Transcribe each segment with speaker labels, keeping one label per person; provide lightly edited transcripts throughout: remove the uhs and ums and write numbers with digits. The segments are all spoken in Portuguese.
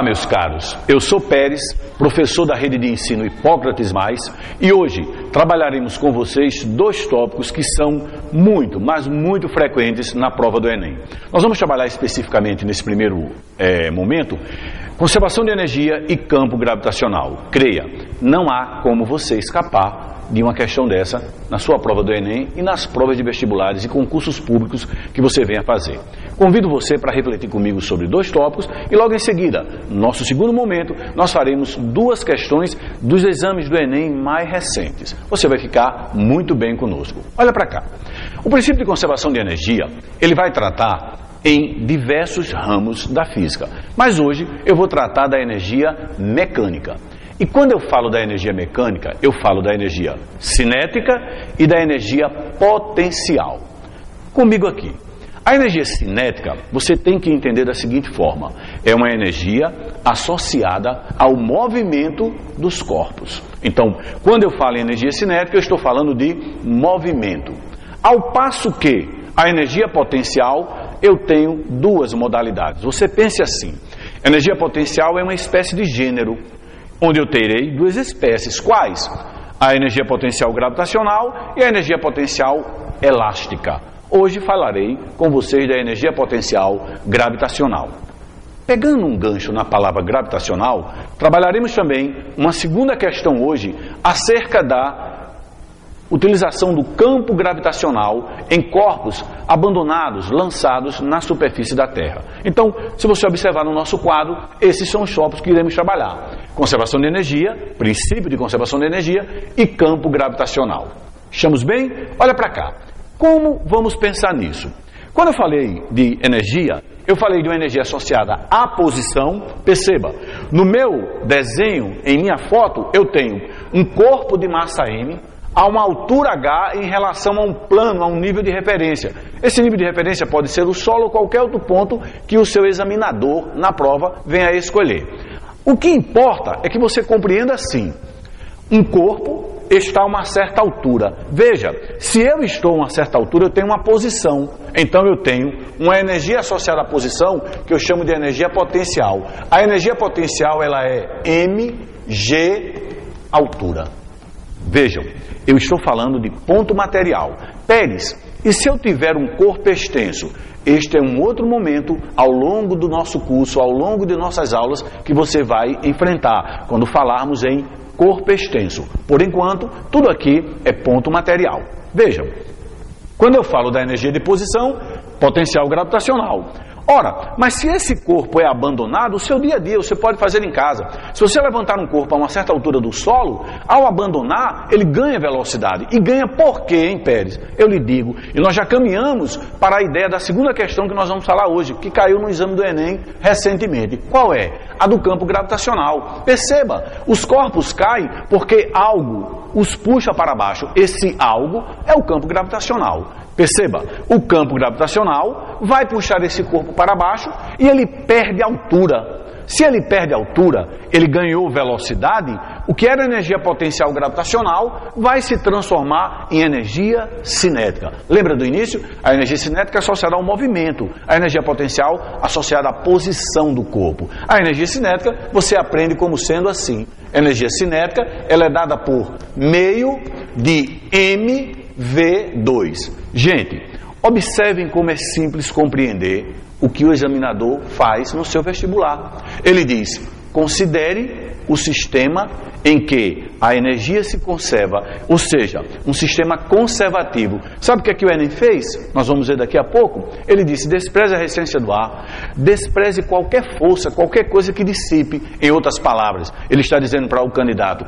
Speaker 1: Olá, meus caros, eu sou Pérez, professor da rede de ensino Hipócrates Mais, e hoje trabalharemos com vocês dois tópicos que são muito, mas muito frequentes na prova do Enem. Nós vamos trabalhar especificamente nesse primeiro momento, conservação de energia e campo gravitacional. Creia, não há como você escapar de uma questão dessa na sua prova do Enem e nas provas de vestibulares e concursos públicos que você venha fazer. Convido você para refletir comigo sobre dois tópicos e logo em seguida, no nosso segundo momento, nós faremos duas questões dos exames do Enem mais recentes. Você vai ficar muito bem conosco. Olha para cá. O princípio de conservação de energia, ele vai tratar em diversos ramos da física, mas hoje eu vou tratar da energia mecânica. E quando eu falo da energia mecânica, eu falo da energia cinética e da energia potencial. Comigo aqui. A energia cinética, você tem que entender da seguinte forma: é uma energia associada ao movimento dos corpos. Então, quando eu falo em energia cinética, eu estou falando de movimento. Ao passo que a energia potencial, eu tenho duas modalidades. Você pense assim: energia potencial é uma espécie de gênero, onde eu terei duas espécies. Quais? A energia potencial gravitacional e a energia potencial elástica. Hoje falarei com vocês da energia potencial gravitacional. Pegando um gancho na palavra gravitacional, trabalharemos também uma segunda questão hoje acerca da utilização do campo gravitacional em corpos abandonados, lançados na superfície da Terra. Então, se você observar no nosso quadro, esses são os tópicos que iremos trabalhar: conservação de energia, princípio de conservação de energia e campo gravitacional. Estamos bem? Olha para cá. Como vamos pensar nisso? Quando eu falei de energia, eu falei de uma energia associada à posição. Perceba, no meu desenho, em minha foto, eu tenho um corpo de massa M a uma altura H em relação a um plano, a um nível de referência. Esse nível de referência pode ser o solo ou qualquer outro ponto que o seu examinador na prova venha a escolher. O que importa é que você compreenda assim: um corpo está a uma certa altura. Veja, se eu estou a uma certa altura, eu tenho uma posição. Então eu tenho uma energia associada à posição que eu chamo de energia potencial. A energia potencial, ela é mg altura. Vejam, eu estou falando de ponto material. Pérez, e se eu tiver um corpo extenso? Este é um outro momento ao longo do nosso curso, ao longo de nossas aulas, que você vai enfrentar quando falarmos em corpo extenso. Por enquanto, tudo aqui é ponto material. Vejam, quando eu falo da energia de posição, potencial gravitacional. Ora, mas se esse corpo é abandonado, o seu dia a dia você pode fazer em casa. Se você levantar um corpo a uma certa altura do solo, ao abandonar, ele ganha velocidade. E ganha por quê, hein, Pérez? Eu lhe digo, e nós já caminhamos para a ideia da segunda questão que nós vamos falar hoje, que caiu no exame do Enem recentemente. Qual é? A do campo gravitacional. Perceba, os corpos caem porque algo os puxa para baixo. Esse algo é o campo gravitacional. Perceba, o campo gravitacional vai puxar esse corpo para baixo e ele perde altura. Se ele perde altura, ele ganhou velocidade, o que era energia potencial gravitacional vai se transformar em energia cinética. Lembra do início? A energia cinética é associada ao movimento, a energia potencial associada à posição do corpo. A energia cinética você aprende como sendo assim: energia cinética, ela é dada por meio de mv2. Gente, observem como é simples compreender o que o examinador faz no seu vestibular. Ele diz: considere o sistema em que a energia se conserva, ou seja, um sistema conservativo. Sabe o que é que o Enem fez? Nós vamos ver daqui a pouco. Ele disse: despreze a resistência do ar, despreze qualquer força, qualquer coisa que dissipe. Em outras palavras, ele está dizendo para o candidato: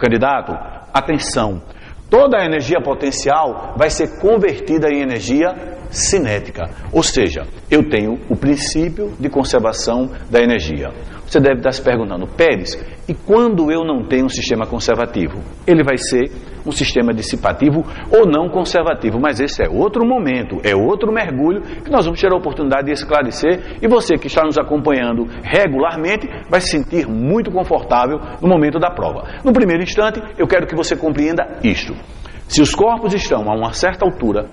Speaker 1: atenção, toda a energia potencial vai ser convertida em energia cinética. Ou seja, eu tenho o princípio de conservação da energia. Você deve estar se perguntando: Pérez, e quando eu não tenho um sistema conservativo? Ele vai ser um sistema dissipativo ou não conservativo. Mas esse é outro momento, é outro mergulho que nós vamos ter a oportunidade de esclarecer, e você que está nos acompanhando regularmente vai se sentir muito confortável no momento da prova. No primeiro instante, eu quero que você compreenda isto: se os corpos estão a uma certa altura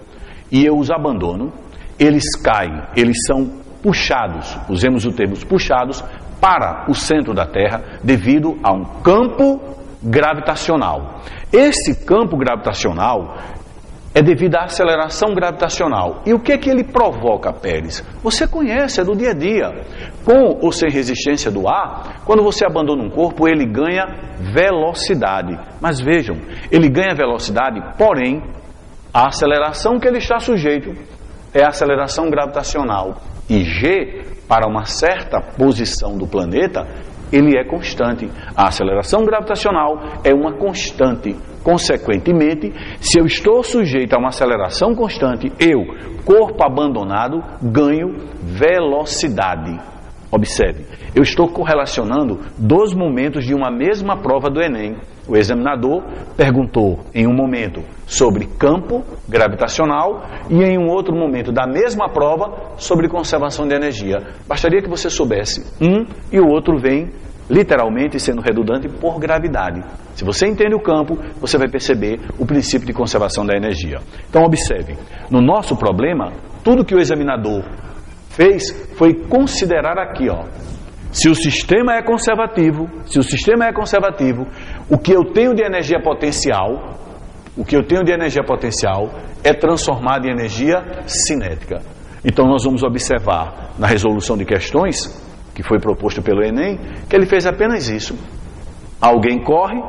Speaker 1: e eu os abandono, eles caem, eles são puxados, usemos o termo puxados, para o centro da Terra devido a um campo gravitacional. Esse campo gravitacional é devido à aceleração gravitacional. E o que é que ele provoca, Pérez? Você conhece, é do dia a dia. Com ou sem resistência do ar, quando você abandona um corpo, ele ganha velocidade. Mas vejam, ele ganha velocidade, porém, a aceleração que ele está sujeito é a aceleração gravitacional. E G, para uma certa posição do planeta, ele é constante. A aceleração gravitacional é uma constante. Consequentemente, se eu estou sujeito a uma aceleração constante, eu, corpo abandonado, ganho velocidade. Observe, eu estou correlacionando dois momentos de uma mesma prova do Enem. O examinador perguntou em um momento sobre campo gravitacional e em um outro momento da mesma prova sobre conservação de energia. Bastaria que você soubesse um e o outro vem literalmente sendo redundante por gravidade. Se você entende o campo, você vai perceber o princípio de conservação da energia. Então observe, no nosso problema, tudo que o examinador fez foi considerar aqui, ó, se o sistema é conservativo, o que eu tenho de energia potencial, é transformado em energia cinética. Então nós vamos observar na resolução de questões que foi proposto pelo Enem, que ele fez apenas isso. Alguém corre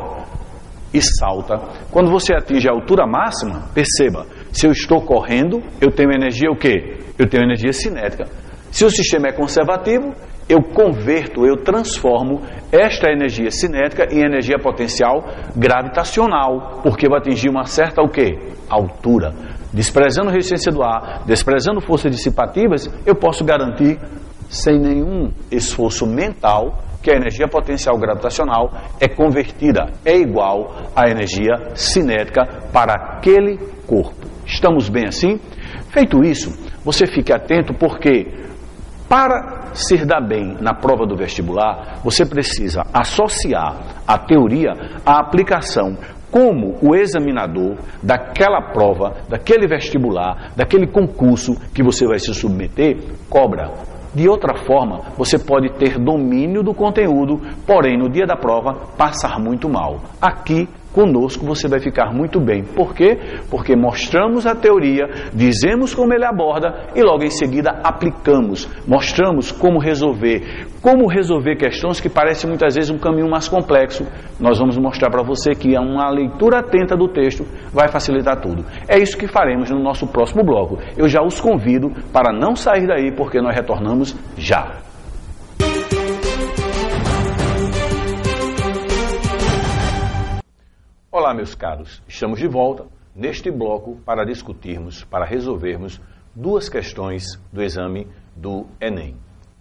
Speaker 1: e salta. Quando você atinge a altura máxima, perceba, se eu estou correndo, eu tenho energia o quê? Eu tenho energia cinética. Se o sistema é conservativo, eu converto, eu transformo esta energia cinética em energia potencial gravitacional, porque eu atingi uma certa o quê? Altura. Desprezando a resistência do ar, desprezando forças dissipativas, eu posso garantir sem nenhum esforço mental, que a energia potencial gravitacional é convertida, é igual à energia cinética para aquele corpo. Estamos bem assim? Feito isso, você fique atento porque para se dar bem na prova do vestibular, você precisa associar a teoria à aplicação, como o examinador daquela prova, daquele vestibular, daquele concurso que você vai se submeter, cobra. De outra forma, você pode ter domínio do conteúdo, porém no dia da prova passar muito mal. Aqui, conosco, você vai ficar muito bem. Por quê? Porque mostramos a teoria, dizemos como ele aborda e logo em seguida aplicamos. Mostramos como resolver questões que parecem muitas vezes um caminho mais complexo. Nós vamos mostrar para você que uma leitura atenta do texto vai facilitar tudo. É isso que faremos no nosso próximo bloco. Eu já os convido para não sair daí porque nós retornamos já. Olá, meus caros. Estamos de volta neste bloco para discutirmos, para resolvermos duas questões do exame do Enem.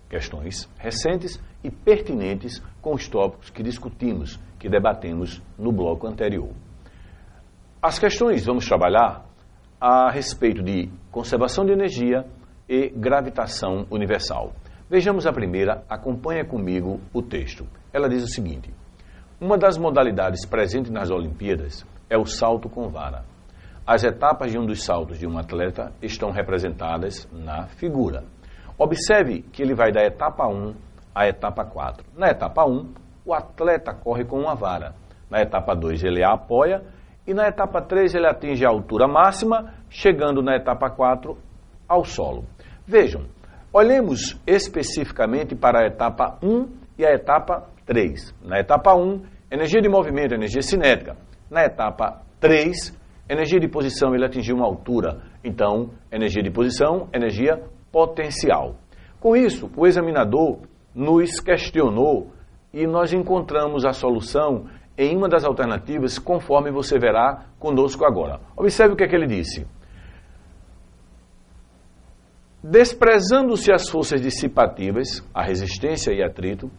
Speaker 1: Questões recentes e pertinentes com os tópicos que discutimos, que debatemos no bloco anterior. As questões vamos trabalhar a respeito de conservação de energia e gravitação universal. Vejamos a primeira, acompanha comigo o texto. Ela diz o seguinte: uma das modalidades presentes nas Olimpíadas é o salto com vara. As etapas de um dos saltos de um atleta estão representadas na figura. Observe que ele vai da etapa 1 à etapa 4. Na etapa 1, o atleta corre com uma vara. Na etapa 2, ele a apoia. E na etapa 3, ele atinge a altura máxima, chegando na etapa 4 ao solo. Vejam, olhemos especificamente para a etapa 1 e a etapa 3. Na etapa 1, energia de movimento, energia cinética. Na etapa 3, energia de posição, ele atingiu uma altura. Então, energia de posição, energia potencial. Com isso, o examinador nos questionou e nós encontramos a solução em uma das alternativas, conforme você verá conosco agora. Observe o que é que ele disse. Desprezando-se as forças dissipativas, a resistência e atrito,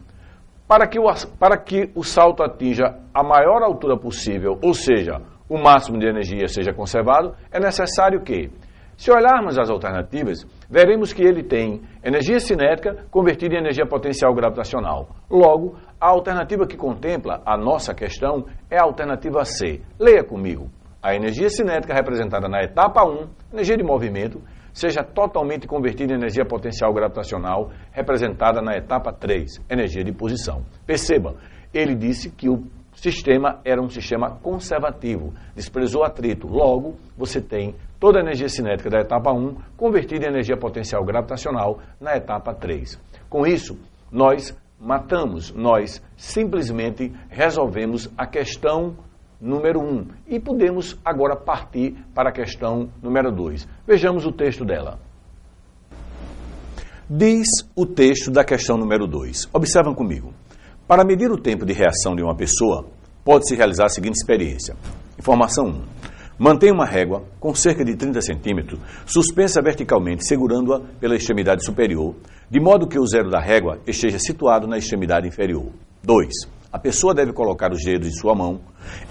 Speaker 1: para que o salto atinja a maior altura possível, ou seja, o máximo de energia seja conservado, é necessário que, se olharmos as alternativas, veremos que ele tem energia cinética convertida em energia potencial gravitacional. Logo, a alternativa que contempla a nossa questão é a alternativa C. Leia comigo. A energia cinética representada na etapa 1, energia de movimento, seja totalmente convertida em energia potencial gravitacional, representada na etapa 3, energia de posição. Perceba, ele disse que o sistema era um sistema conservativo, desprezou atrito. Logo, você tem toda a energia cinética da etapa 1 convertida em energia potencial gravitacional na etapa 3. Com isso, nós simplesmente resolvemos a questão número 1 e podemos agora partir para a questão número 2. Vejamos o texto dela. Diz o texto da questão número 2. Observam comigo. Para medir o tempo de reação de uma pessoa, pode-se realizar a seguinte experiência. Informação 1. Mantenha uma régua com cerca de 30 centímetros, suspensa verticalmente, segurando-a pela extremidade superior, de modo que o zero da régua esteja situado na extremidade inferior. 2. A pessoa deve colocar os dedos de sua mão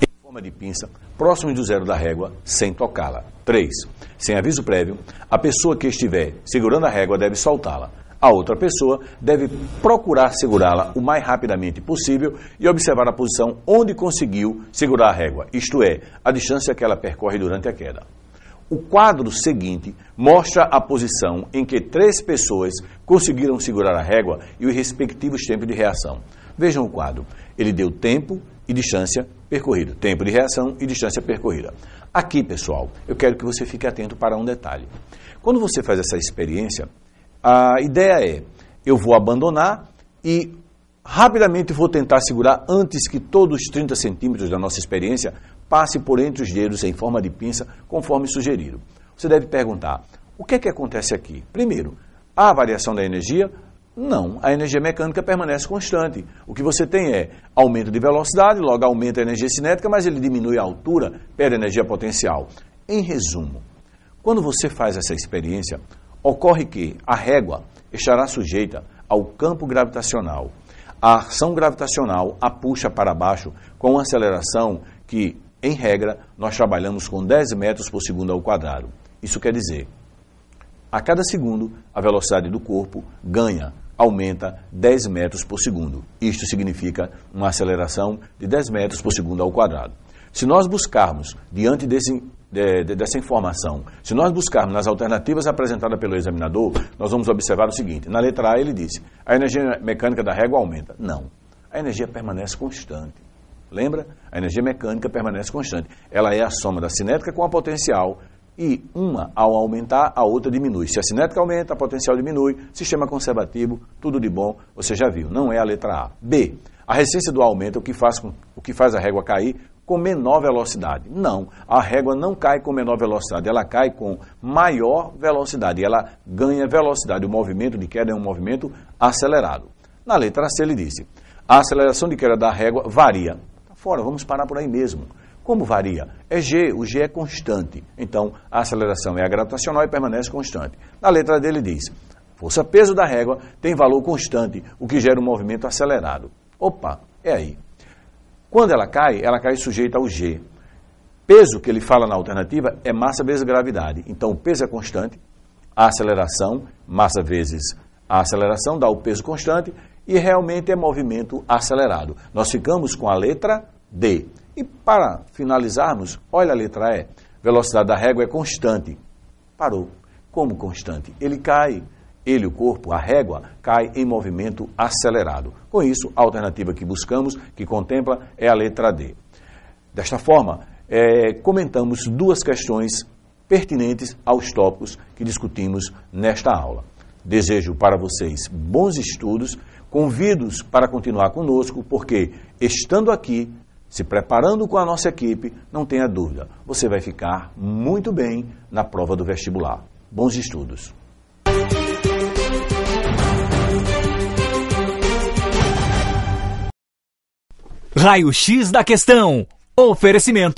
Speaker 1: em forma de pinça, próximos do zero da régua, sem tocá-la. 3. Sem aviso prévio, a pessoa que estiver segurando a régua deve soltá-la. A outra pessoa deve procurar segurá-la o mais rapidamente possível e observar a posição onde conseguiu segurar a régua, isto é, a distância que ela percorre durante a queda. O quadro seguinte mostra a posição em que 3 pessoas conseguiram segurar a régua e os respectivos tempos de reação. Vejam o quadro. Ele deu tempo e distância percorrida. Tempo de reação e distância percorrida. Aqui, pessoal, eu quero que você fique atento para um detalhe. Quando você faz essa experiência, a ideia é, eu vou abandonar e rapidamente vou tentar segurar antes que todos os 30 centímetros da nossa experiência passe por entre os dedos em forma de pinça, conforme sugerido. Você deve perguntar, o que é que acontece aqui? Primeiro, há variação da energia? Não, a energia mecânica permanece constante. O que você tem é aumento de velocidade, logo aumenta a energia cinética, mas ele diminui a altura, perde a energia potencial. Em resumo, quando você faz essa experiência, ocorre que a régua estará sujeita ao campo gravitacional. A ação gravitacional a puxa para baixo com uma aceleração que, em regra, nós trabalhamos com 10 metros por segundo ao quadrado. Isso quer dizer, a cada segundo, a velocidade do corpo aumenta 10 metros por segundo. Isto significa uma aceleração de 10 metros por segundo ao quadrado. Se nós buscarmos, diante dessa informação, se nós buscarmos nas alternativas apresentadas pelo examinador, nós vamos observar o seguinte. Na letra A ele disse, a energia mecânica da régua aumenta. Não, a energia permanece constante. Lembra? A energia mecânica permanece constante. Ela é a soma da cinética com a potencial e uma, ao aumentar, a outra diminui. Se a cinética aumenta, a potencial diminui. Sistema conservativo, tudo de bom, você já viu. Não é a letra A. B, a resistência do aumento, o que faz a régua cair com menor velocidade. Não, a régua não cai com menor velocidade, ela cai com maior velocidade. Ela ganha velocidade. O movimento de queda é um movimento acelerado. Na letra C ele disse, a aceleração de queda da régua varia. Fora, vamos parar por aí mesmo. Como varia? É G, o G é constante. Então, a aceleração é a gravitacional e permanece constante. Na letra D ele diz, força-peso da régua tem valor constante, o que gera um movimento acelerado. Opa, é aí. Quando ela cai sujeita ao G. Peso, que ele fala na alternativa, é massa vezes gravidade. Então, o peso é constante, a aceleração, massa vezes a aceleração, dá o peso constante, e realmente é movimento acelerado. Nós ficamos com a letra D. E para finalizarmos, olha a letra E. Velocidade da régua é constante. Parou. Como constante? Ele cai. Ele, o corpo, a régua, cai em movimento acelerado. Com isso, a alternativa que buscamos, que contempla, é a letra D. Desta forma, comentamos 2 questões pertinentes aos tópicos que discutimos nesta aula. Desejo para vocês bons estudos, convido-os para continuar conosco, porque, estando aqui, se preparando com a nossa equipe, não tenha dúvida, você vai ficar muito bem na prova do vestibular. Bons estudos!
Speaker 2: Raio-X da questão. Oferecimento.